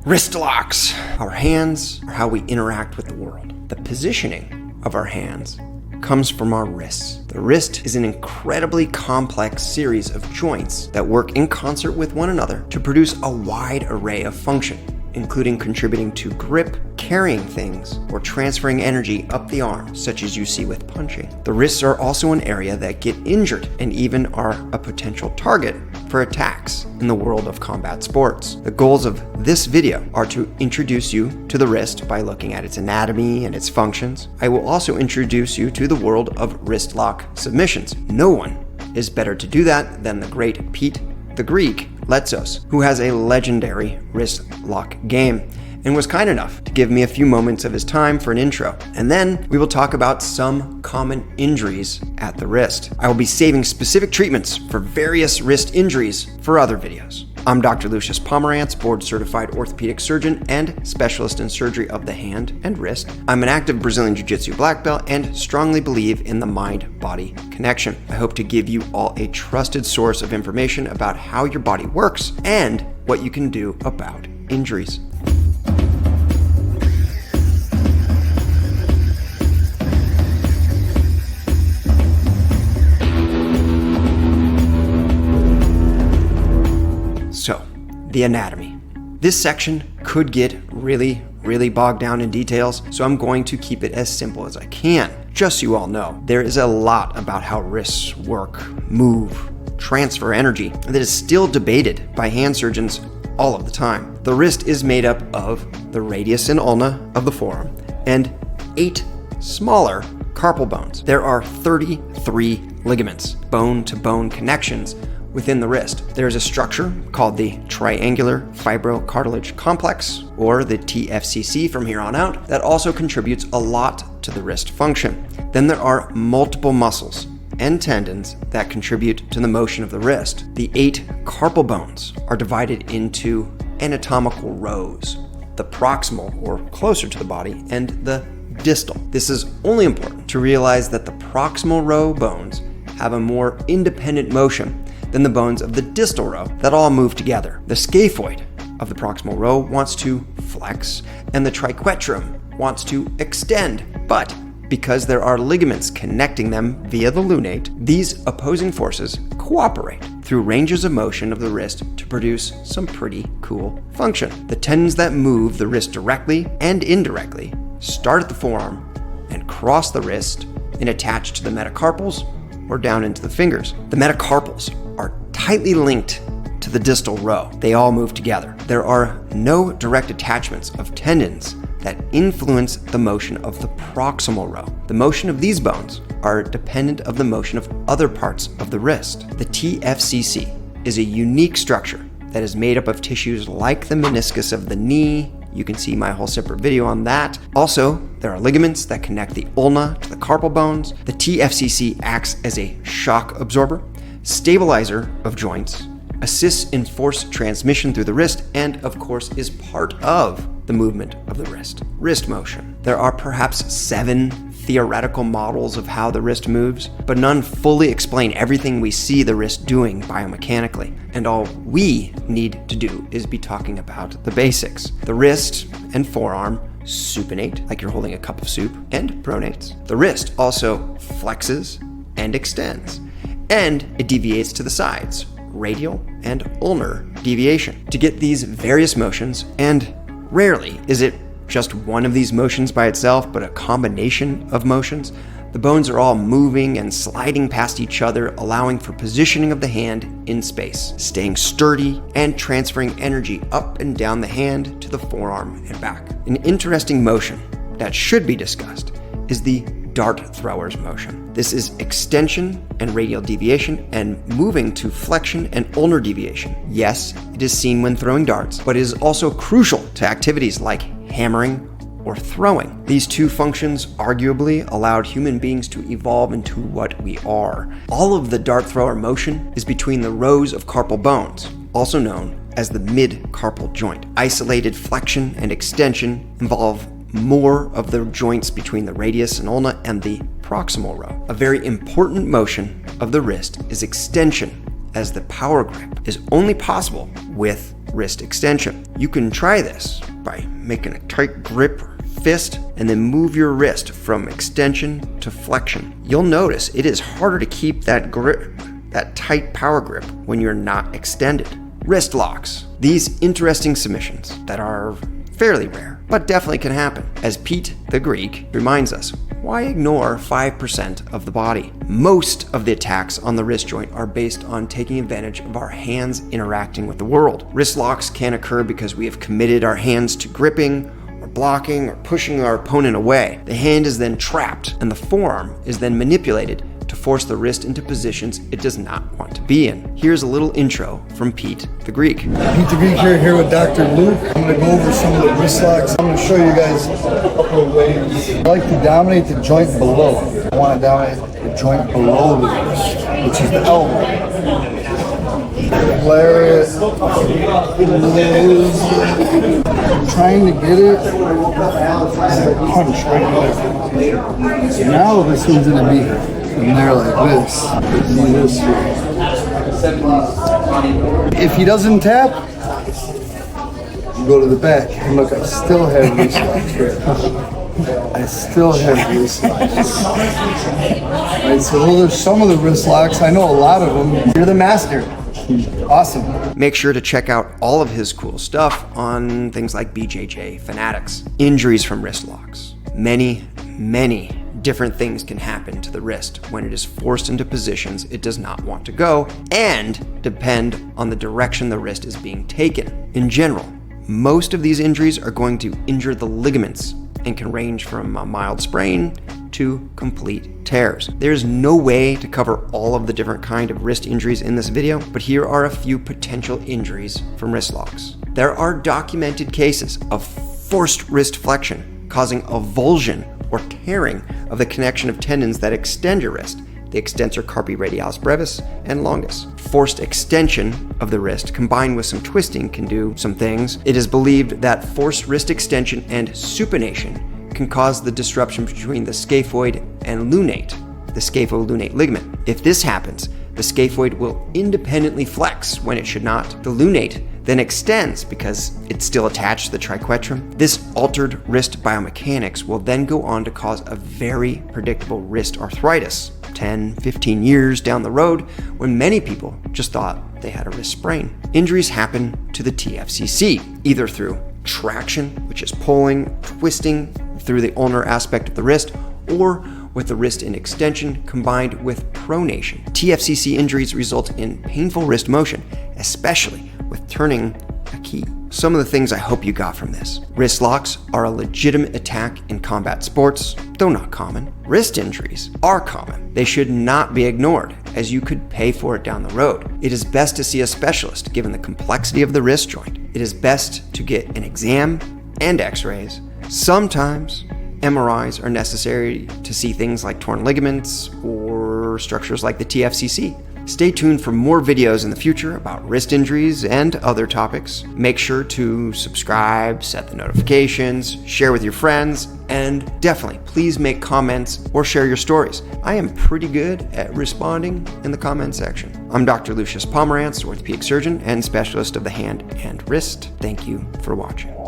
Wrist locks. Our hands are how we interact with the world. The positioning of our hands comes from our wrists. The wrist is an incredibly complex series of joints that work in concert with one another to produce a wide array of function, including contributing to grip, carrying things, or transferring energy up the arm, such as you see with punching. The wrists are also an area that get injured and even are a potential target for attacks in the world of combat sports. The goals of this video are to introduce you to the wrist by looking at its anatomy and its functions. I will also introduce you to the world of wrist lock submissions. No one is better to do that than the great Pete the Greek Letsos, who has a legendary wrist lock game and was kind enough to give me a few moments of his time for an intro. And then we will talk about some common injuries at the wrist. I will be saving specific treatments for various wrist injuries for other videos. I'm Dr. Lucius Pomerantz, board-certified orthopedic surgeon and specialist in surgery of the hand and wrist. I'm an active Brazilian Jiu-Jitsu black belt and strongly believe in the mind-body connection. I hope to give you all a trusted source of information about how your body works and what you can do about injuries. So, the anatomy. This section could get really bogged down in details, so I'm going to keep it as simple as I can. Just so you all know, there is a lot about how wrists work, move, transfer energy that is still debated by hand surgeons all of the time. The wrist is made up of the radius and ulna of the forearm and 8 smaller carpal bones. There are 33 ligaments, bone-to-bone connections within the wrist. There is a structure called the triangular fibrocartilage complex, or the TFCC from here on out, that also contributes a lot to the wrist function. Then there are multiple muscles and tendons that contribute to the motion of the wrist. The 8 carpal bones are divided into anatomical rows: the proximal, or closer to the body, and the distal. This is only important to realize that the proximal row bones have a more independent motion than the bones of the distal row that all move together. The scaphoid of the proximal row wants to flex, and the triquetrum wants to extend. But because there are ligaments connecting them via the lunate, these opposing forces cooperate through ranges of motion of the wrist to produce some pretty cool function. The tendons that move the wrist directly and indirectly start at the forearm and cross the wrist and attach to the metacarpals or down into the fingers. The metacarpals are tightly linked to the distal row. They all move together. There are no direct attachments of tendons that influence the motion of the proximal row. The motion of these bones are dependent of the motion of other parts of the wrist. The TFCC is a unique structure that is made up of tissues like the meniscus of the knee. You can see my whole separate video on that. Also, there are ligaments that connect the ulna to the carpal bones. The TFCC acts as a shock absorber, stabilizer of joints, assists in force transmission through the wrist, and of course is part of the movement of the wrist. Wrist motion. There are perhaps 7 theoretical models of how the wrist moves, but none fully explain everything we see the wrist doing biomechanically. And all we need to do is be talking about the basics. The wrist and forearm supinate, like you're holding a cup of soup, and pronates. The wrist also flexes and extends, and it deviates to the sides, radial and ulnar deviation. To get these various motions, and rarely is it just one of these motions by itself, but a combination of motions, the bones are all moving and sliding past each other, allowing for positioning of the hand in space, staying sturdy and transferring energy up and down the hand to the forearm and back. An interesting motion that should be discussed is the dart thrower's motion. This is extension and radial deviation and moving to flexion and ulnar deviation. Yes, it is seen when throwing darts, but it is also crucial to activities like hammering or throwing. These two functions arguably allowed human beings to evolve into what we are. All of the dart thrower motion is between the rows of carpal bones, also known as the mid-carpal joint. Isolated flexion and extension involve more of the joints between the radius and ulna and the proximal row. A very important motion of the wrist is extension, as the power grip is only possible with wrist extension. You can try this by making a tight grip or fist and then move your wrist from extension to flexion. You'll notice it is harder to keep that grip, that tight power grip, when you're not extended. Wrist locks. These interesting submissions that are fairly rare, but definitely can happen. As Pete the Greek reminds us, why ignore 5% of the body? Most of the attacks on the wrist joint are based on taking advantage of our hands interacting with the world. Wrist locks can occur because we have committed our hands to gripping, or blocking, or pushing our opponent away. The hand is then trapped, and the forearm is then manipulated to force the wrist into positions it does not want to be in. Here's a little intro from Pete the Greek. Pete the Greek here with Dr. Luke. I'm going to go over some of the wrist locks. I'm going to show you guys a couple of ways. I like to dominate the joint below. I want to dominate the joint below the wrist, which is the elbow. Flare it. I'm trying to get it and I punch right there. So now this one's going to be in there like this. If he doesn't tap, you go to the back. And look, I still have wrist locks here. I still have wrist locks. Right, so those are some of the wrist locks. I know a lot of them. You're the master. Awesome. Make sure to check out all of his cool stuff on things like BJJ Fanatics. Injuries from wrist locks. Many different things can happen to the wrist when it is forced into positions it does not want to go, and depend on the direction the wrist is being taken. In general, most of these injuries are going to injure the ligaments and can range from a mild sprain to complete tears. There's no way to cover all of the different kind of wrist injuries in this video, but here are a few potential injuries from wrist locks. There are documented cases of forced wrist flexion causing avulsion or tearing of the connection of tendons that extend your wrist, the extensor carpi radialis brevis and longus. Forced extension of the wrist combined with some twisting can do some things. It is believed that forced wrist extension and supination can cause the disruption between the scaphoid and lunate, the scapholunate ligament. If this happens, the scaphoid will independently flex when it should not. The lunate then extends because it's still attached to the triquetrum. This altered wrist biomechanics will then go on to cause a very predictable wrist arthritis 10, 15 years down the road, when many people just thought they had a wrist sprain. Injuries happen to the TFCC, either through traction, which is pulling, twisting through the ulnar aspect of the wrist, or with the wrist in extension combined with pronation. TFCC injuries result in painful wrist motion, especially with turning a key. Some of the things I hope you got from this. Wrist locks are a legitimate attack in combat sports, though not common. Wrist injuries are common. They should not be ignored, as you could pay for it down the road. It is best to see a specialist given the complexity of the wrist joint. It is best to get an exam and x-rays. Sometimes MRIs are necessary to see things like torn ligaments or structures like the TFCC. Stay tuned for more videos in the future about wrist injuries and other topics. Make sure to subscribe, set the notifications, share with your friends, and definitely please make comments or share your stories. I am pretty good at responding in the comment section. I'm Dr. Lucius Pomerantz, orthopedic surgeon and specialist of the hand and wrist. Thank you for watching.